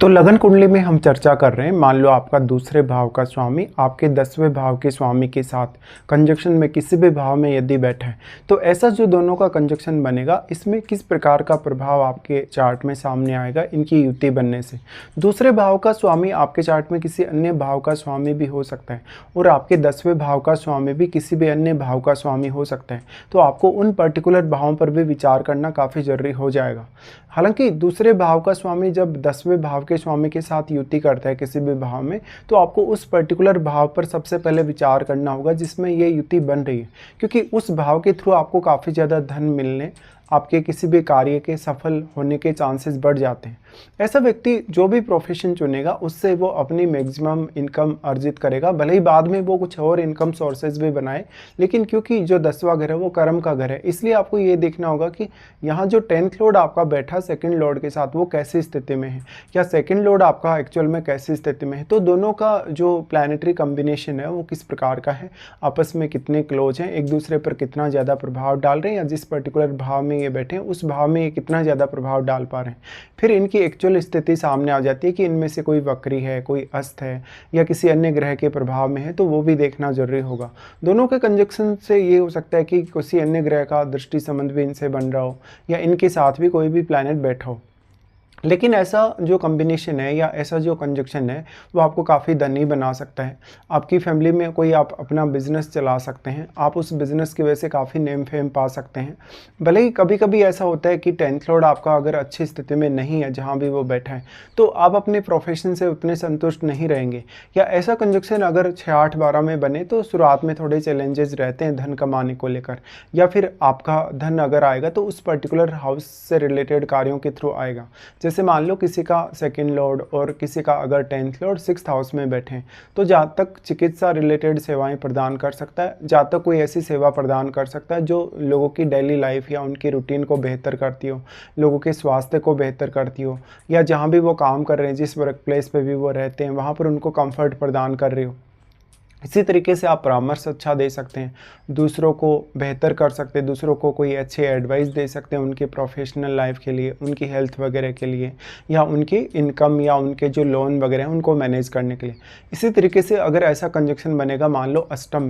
तो लगन कुंडली में हम चर्चा कर रहे हैं। मान लो आपका दूसरे भाव का स्वामी आपके 10वें भाव के स्वामी के साथ कंजक्शन में किसी भी भाव में यदि बैठा है, तो ऐसा जो दोनों का कंजक्शन बनेगा, इसमें किस प्रकार का प्रभाव आपके चार्ट में सामने आएगा इनकी युति बनने से। दूसरे भाव का स्वामी आपके चार्ट में किसी अन्य भाव का स्वामी भी हो सकता है और आपके 10वें भाव का स्वामी भी किसी भी अन्य भाव का स्वामी हो सकता है। तो आपको उन पर्टिकुलर भावों पर भी विचार करना काफ़ी ज़रूरी हो जाएगा। हालांकि दूसरे भाव का स्वामी जब 10वें भाव के स्वामी के साथ युति करता है किसी भी भाव में, तो आपको उस पर्टिकुलर भाव पर सबसे पहले विचार करना होगा जिसमें ये युति बन रही है, क्योंकि उस भाव के थ्रू आपको काफ़ी ज़्यादा धन मिलने, आपके किसी भी कार्य के सफल होने के चांसेस बढ़ जाते हैं। ऐसा व्यक्ति जो भी प्रोफेशन चुनेगा उससे वो अपनी मैक्सिमम इनकम अर्जित करेगा, भले ही बाद में वो कुछ और इनकम सोर्सेज भी बनाए, लेकिन क्योंकि जो 10वां घर है वो कर्म का घर है, इसलिए आपको ये देखना होगा कि यहाँ जो 10th लॉर्ड आपका बैठा सेकंड लॉर्ड के साथ वो कैसी स्थिति में है, या सेकंड लॉर्ड आपका एक्चुअल में कैसी स्थिति में है। तो दोनों का जो प्लानिटरी कॉम्बिनेशन है वो किस प्रकार का है, आपस में कितने क्लोज हैं, एक दूसरे पर कितना ज़्यादा प्रभाव डाल रहे हैं, या जिस पर्टिकुलर भाव में ये बैठे हैं उस भाव में ये कितना ज़्यादा प्रभाव डाल पा रहे हैं। फिर इनकी एक्चुअल स्थिति सामने आ जाती है कि इनमें से कोई वक्री है, कोई अस्त है, या किसी अन्य ग्रह के प्रभाव में है, तो वो भी देखना जरूरी होगा। दोनों के कंजक्शन से ये हो सकता है कि किसी अन्य ग्रह का दृष्टि संबंध भी इनसे बन रहा हो, या इनके साथ भी कोई भी प्लैनेट बैठा हो। लेकिन ऐसा जो कॉम्बिनेशन है या ऐसा जो कंजक्शन है वो आपको काफ़ी धनी बना सकता है। आपकी फैमिली में कोई आप अपना बिजनेस चला सकते हैं, आप उस बिज़नेस की वजह से काफ़ी नेम फेम पा सकते हैं। भले ही कभी कभी ऐसा होता है कि 10th लॉर्ड आपका अगर अच्छी स्थिति में नहीं है जहाँ भी वो बैठा है, तो आप अपने प्रोफेशन से उतने संतुष्ट नहीं रहेंगे। या ऐसा कंजक्शन अगर 6, 8, 12 में बने तो शुरुआत में थोड़े चैलेंजेस रहते हैं धन कमाने को लेकर, या फिर आपका धन अगर आएगा तो उस पर्टिकुलर हाउस से रिलेटेड कार्यों के थ्रू आएगा। जैसे मान लो किसी का सेकंड लॉर्ड और किसी का अगर 10th लॉर्ड 6th हाउस में बैठे हैं, तो जहाँ तक चिकित्सा रिलेटेड सेवाएं प्रदान कर सकता है, जहाँ तक कोई ऐसी सेवा प्रदान कर सकता है जो लोगों की डेली लाइफ या उनकी रूटीन को बेहतर करती हो, लोगों के स्वास्थ्य को बेहतर करती हो, या जहाँ भी वो काम कर रहे हैं, जिस वर्क प्लेस पर भी वो रहते हैं वहाँ पर उनको कम्फर्ट प्रदान कर रही हो। इसी तरीके से आप परामर्श अच्छा दे सकते हैं, दूसरों को बेहतर कर सकते हैं, दूसरों को कोई अच्छे एडवाइस दे सकते हैं उनके प्रोफेशनल लाइफ के लिए, उनकी हेल्थ वगैरह के लिए, या उनकी इनकम या उनके जो लोन वगैरह हैं उनको मैनेज करने के लिए। इसी तरीके से अगर ऐसा कंजक्शन बनेगा मान लो अष्टम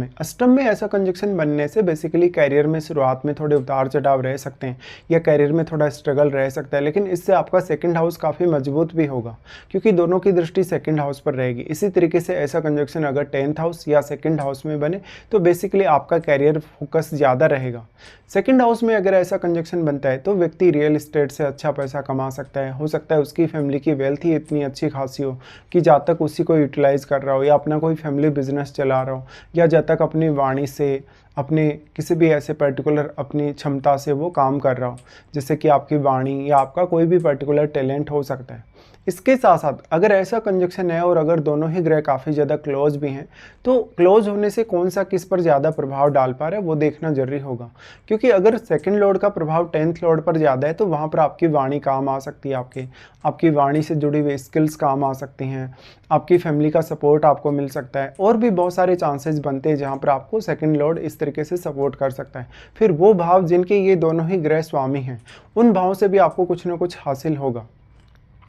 में ऐसा कंजक्शन बनने से बेसिकली कैरियर में शुरुआत में थोड़े उतार चढ़ाव रह सकते हैं, या कैरियर में थोड़ा स्ट्रगल रह सकता है, लेकिन इससे आपका सेकेंड हाउस काफ़ी मजबूत भी होगा क्योंकि दोनों की दृष्टि सेकेंड हाउस पर रहेगी। इसी तरीके से ऐसा कंजक्शन अगर 10th हाउस या सेकंड हाउस में बने तो बेसिकली आपका कैरियर फोकस ज़्यादा रहेगा। सेकंड हाउस में अगर ऐसा कंजक्शन बनता है तो व्यक्ति रियल एस्टेट से अच्छा पैसा कमा सकता है। हो सकता है उसकी फैमिली की वेल्थ ही इतनी अच्छी खासी हो कि जब तक उसी को यूटिलाइज कर रहा हो, या अपना कोई फैमिली बिजनेस चला रहा हो, या जब तक अपनी वाणी से, अपने किसी भी ऐसे पर्टिकुलर अपनी क्षमता से वो काम कर रहा हो, जैसे कि आपकी वाणी या आपका कोई भी पर्टिकुलर टैलेंट हो सकता है। इसके साथ साथ अगर ऐसा कंजक्शन है और अगर दोनों ही ग्रह काफ़ी ज़्यादा क्लोज भी हैं, तो क्लोज होने से कौन सा किस पर ज़्यादा प्रभाव डाल पा रहा है वो देखना जरूरी होगा। क्योंकि अगर सेकंड लॉर्ड का प्रभाव 10th लॉर्ड पर ज़्यादा है तो वहाँ पर आपकी वाणी काम आ सकती है, आपकी वाणी से जुड़ी हुई स्किल्स काम आ सकती हैं, आपकी फैमिली का सपोर्ट आपको मिल सकता है, और भी बहुत सारे चांसेस बनते हैं जहाँ पर आपको सेकंड लॉर्ड इस तरीके से सपोर्ट कर सकता है। फिर वो भाव जिनके ये दोनों ही ग्रह स्वामी हैं, उन भावों से भी आपको कुछ ना कुछ हासिल होगा।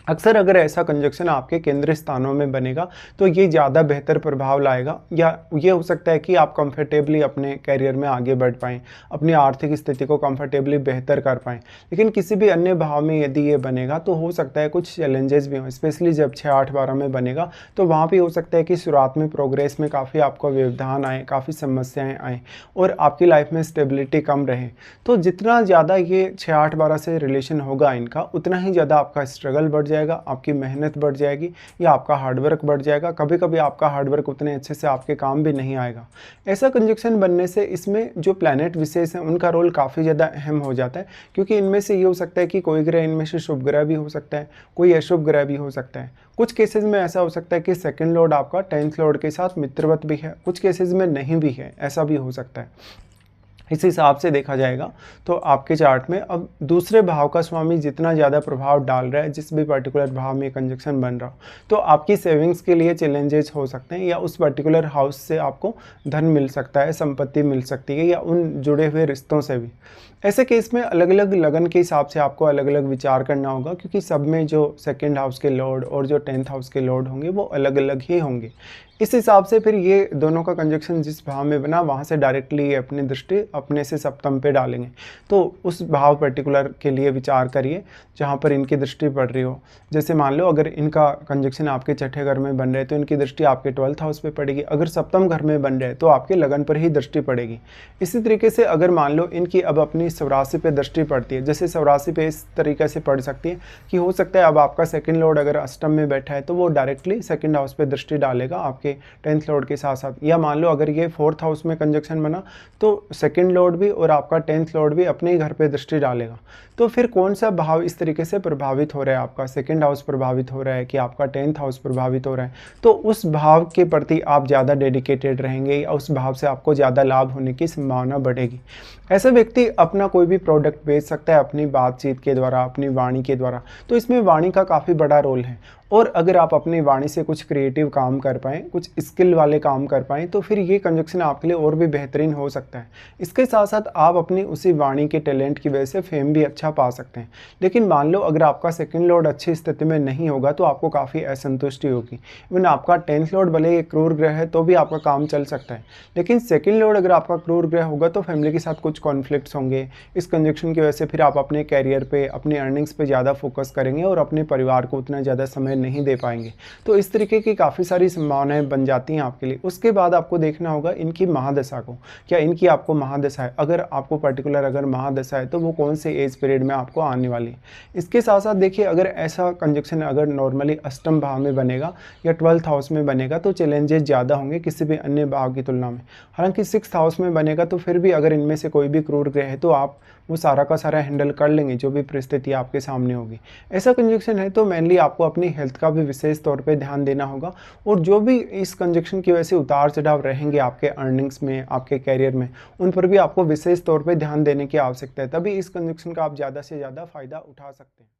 अक्सर अगर ऐसा कंजक्शन आपके केंद्रीय स्थानों में बनेगा तो ये ज़्यादा बेहतर प्रभाव लाएगा, या ये हो सकता है कि आप कंफर्टेबली अपने कैरियर में आगे बढ़ पाएँ, अपनी आर्थिक स्थिति को कंफर्टेबली बेहतर कर पाएँ। लेकिन किसी भी अन्य भाव में यदि ये बनेगा तो हो सकता है कुछ चैलेंजेस भी हों, स्पेशली जब 6, 8, 12 में बनेगा तो वहाँ भी हो सकता है कि शुरुआत में प्रोग्रेस में काफ़ी आपको व्यवधान आए, काफ़ी समस्याएँ आएँ और आपकी लाइफ में स्टेबिलिटी कम रहे। तो जितना ज़्यादा ये 6, 8, 12 से रिलेशन होगा इनका, उतना ही ज़्यादा आपका स्ट्रगल बढ़ जाएगा, आपकी मेहनत बढ़ जाएगी, या आपका हार्डवर्क बढ़ जाएगा। कभी कभी आपका हार्डवर्क उतने अच्छे से आपके काम भी नहीं आएगा। ऐसा कंजक्शन बनने से इसमें जो प्लैनेट विशेष हैं उनका रोल काफ़ी ज़्यादा अहम हो जाता है, क्योंकि इनमें से ये हो सकता है कि कोई ग्रह इनमें से शुभ ग्रह भी हो सकता है, कोई अशुभ ग्रह भी हो सकता है। कुछ केसेस में ऐसा हो सकता है कि सेकंड लॉर्ड आपका 10th लॉर्ड के साथ मित्रवत भी है, कुछ केसेस में नहीं भी है, ऐसा भी हो सकता है। इस हिसाब से देखा जाएगा तो आपके चार्ट में अब दूसरे भाव का स्वामी जितना ज़्यादा प्रभाव डाल रहा है, जिस भी पर्टिकुलर भाव में कंजक्शन बन रहा हो, तो आपकी सेविंग्स के लिए चैलेंजेस हो सकते हैं, या उस पर्टिकुलर हाउस से आपको धन मिल सकता है, संपत्ति मिल सकती है, या उन जुड़े हुए रिश्तों से भी। ऐसे केस में अलग अलग लगन के हिसाब से आपको अलग अलग विचार करना होगा, क्योंकि सब में जो सेकंड हाउस के लॉर्ड और जो 10th हाउस के लॉर्ड होंगे वो अलग अलग ही होंगे। इस हिसाब से फिर ये दोनों का कंजक्शन जिस भाव में बना वहाँ से डायरेक्टली ये अपनी दृष्टि अपने से सप्तम पे डालेंगे। तो उस भाव पर्टिकुलर के लिए विचार करिए जहाँ पर इनकी दृष्टि पड़ रही हो। जैसे मान लो अगर इनका कंजक्शन आपके छठे घर में बन रहे तो इनकी दृष्टि आपके 12th हाउस पे पड़ेगी। अगर सप्तम घर में बन रहे तो आपके लगन पर ही दृष्टि पड़ेगी। इसी तरीके से अगर मान लो इनकी अब अपनी स्वराशि पे दृष्टि पड़ती है, जैसे स्वराशि पे इस तरीके से पड़ सकती है कि हो सकता है अब आपका सेकंड लॉर्ड अगर अष्टम में बैठा है तो वो डायरेक्टली सेकंड हाउस पे दृष्टि डालेगा आपके 10th लॉर्ड के साथ साथ। या मान लो अगर ये 4th हाउस में कंजक्शन बना तो सेकंड लॉर्ड भी और आपका 10th लॉर्ड भी अपने ही घर पे दृष्टि डालेगा। तो फिर कौन सा भाव इस तरीके से प्रभावित हो रहा है, आपका सेकंड हाउस प्रभावित हो रहा है कि आपका 10th हाउस प्रभावित हो रहा है, तो उस भाव के प्रति आप ज़्यादा डेडिकेटेड रहेंगे या उस भाव से आपको ज़्यादा लाभ होने की संभावना बढ़ेगी। ऐसा व्यक्ति अपना कोई भी प्रोडक्ट बेच सकता है अपनी बातचीत के द्वारा, अपनी वाणी के द्वारा। तो इसमें वाणी का काफ़ी बड़ा रोल है। और अगर आप अपनी वाणी से कुछ क्रिएटिव काम कर पाएँ, कुछ स्किल वाले काम कर पाएँ, तो फिर ये कंजक्शन आपके लिए और भी बेहतरीन हो सकता है। इसके साथ साथ आप अपनी उसी वाणी के टैलेंट की वजह से फेम भी अच्छा पा सकते हैं। लेकिन मान लो अगर आपका सेकंड लॉर्ड अच्छी स्थिति में नहीं होगा तो आपको काफ़ी असंतुष्टि होगी। इवन आपका 10th लॉर्ड भले एक क्रूर ग्रह है तो भी आपका काम चल सकता है, लेकिन सेकंड लॉर्ड अगर आपका क्रूर ग्रह होगा तो फैमिली के साथ कुछ कॉन्फ्लिक्ट्स होंगे। इस कंजक्शन की वजह से फिर आप अपने कैरियर पे, अपनी अर्निंग्स पे ज़्यादा फोकस करेंगे और अपने परिवार को उतना ज़्यादा समय नहीं दे पाएंगे। तो इस तरीके की काफ़ी सारी संभावनाएं बन जाती हैं आपके लिए। उसके बाद आपको देखना होगा इनकी महादशा को, क्या इनकी आपको महादशा है। अगर आपको पर्टिकुलर अगर महादशा है तो वो कौन से एज पीरियड में आपको आने वाली है। इसके साथ साथ देखिए अगर ऐसा कंजक्शन अगर नॉर्मली अष्टम भाव में बनेगा या 12th हाउस में बनेगा तो चैलेंजेस ज़्यादा होंगे किसी भी अन्य भाव की तुलना में। हालांकि 6th हाउस में बनेगा तो फिर भी अगर इनमें से कोई भी क्रूर ग्रह है तो आप वो सारा का सारा हैंडल कर लेंगे जो भी परिस्थिति आपके सामने होगी। ऐसा कंजक्शन है तो मेनली आपको अपनी हेल्थ का भी विशेष तौर पे ध्यान देना होगा। और जो भी इस कंजक्शन की वजह से उतार चढ़ाव रहेंगे आपके अर्निंग्स में, आपके कैरियर में, उन पर भी आपको विशेष तौर पे ध्यान देने की आवश्यकता है। तभी इस कंजक्शन का आप ज़्यादा से ज़्यादा फ़ायदा उठा सकते हैं।